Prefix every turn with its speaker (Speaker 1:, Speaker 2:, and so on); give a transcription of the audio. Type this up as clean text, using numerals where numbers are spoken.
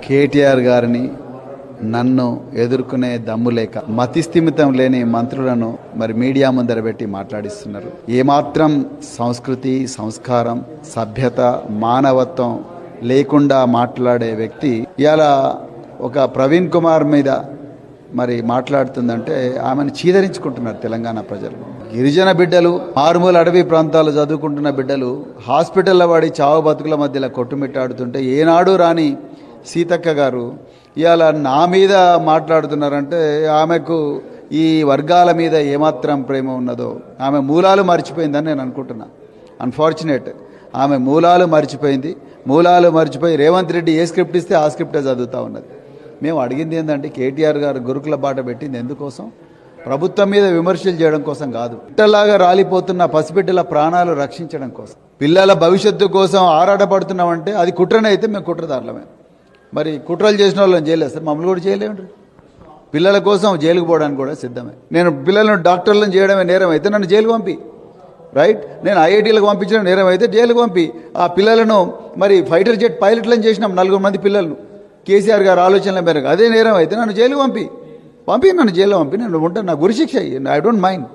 Speaker 1: కేటీఆర్ గారిని నన్ను ఎదుర్కొనే దమ్ము లేక మతిస్థిమితం లేని మంత్రులను మరి మీడియా ముందర పెట్టి మాట్లాడిస్తున్నారు. ఏమాత్రం సంస్కృతి, సంస్కారం, సభ్యత, మానవత్వం లేకుండా మాట్లాడే వ్యక్తి ఇవాళ ఒక ప్రవీణ్ కుమార్ మీద మరి మాట్లాడుతుందంటే ఆమెను చీదరించుకుంటున్నారు తెలంగాణ ప్రజలు. గిరిజన బిడ్డలు, మారుమూల అడవి ప్రాంతాలు చదువుకుంటున్న బిడ్డలు హాస్పిటల్లో వాడి చావు బతుకుల మధ్యలో కొట్టుమిట్టాడుతుంటే ఏనాడు రాని సీతక్క గారు ఇవాళ నా మీద మాట్లాడుతున్నారంటే ఆమెకు ఈ వర్గాల మీద ఏమాత్రం ప్రేమ ఉన్నదో, ఆమె మూలాలు మర్చిపోయిందని నేను అనుకుంటున్నా. అన్ఫార్చునేట్, ఆమె మూలాలు మర్చిపోయి రేవంత్ రెడ్డి ఏ స్క్రిప్ట్ ఇస్తే ఆ స్క్రిప్టే చదువుతూ ఉన్నది. మేము అడిగింది ఏంటంటే కేటీఆర్ గారు గురుకుల బాట పెట్టింది ఎందుకోసం? ప్రభుత్వం మీద విమర్శలు చేయడం కోసం కాదు. పిట్టలాగా రాలిపోతున్న పసిబిడ్డల ప్రాణాలు రక్షించడం కోసం, పిల్లల భవిష్యత్తు కోసం ఆరాటపడుతున్నామంటే అది కుట్రనైతే మేము కుట్రదారులమే. మరి కుట్రలు చేసిన వాళ్ళని జైలు వేస్తారు, మమ్మల్ని కూడా చేయలేమండి. పిల్లల కోసం జైలుకు పోవడానికి కూడా సిద్ధమే. నేను పిల్లలను డాక్టర్లను చేయడమే నేరం అయితే నన్ను జైలుకు పంపి, రైట్? నేను ఐఐటీలకు పంపించడం నేరం అయితే జైలుకు పంపి, ఆ పిల్లలను మరి ఫైటర్ జెట్ పైలట్లను చేసినాం 4 మంది పిల్లలను కేసీఆర్ గారు ఆలోచనల మేరకు. అదే నేరం అయితే నన్ను జైలుకు పంపి నన్ను జైల్లో పంపి నేను ఉంటాను. నా గురి శిక్ష, ఐ డోంట్ మైండ్.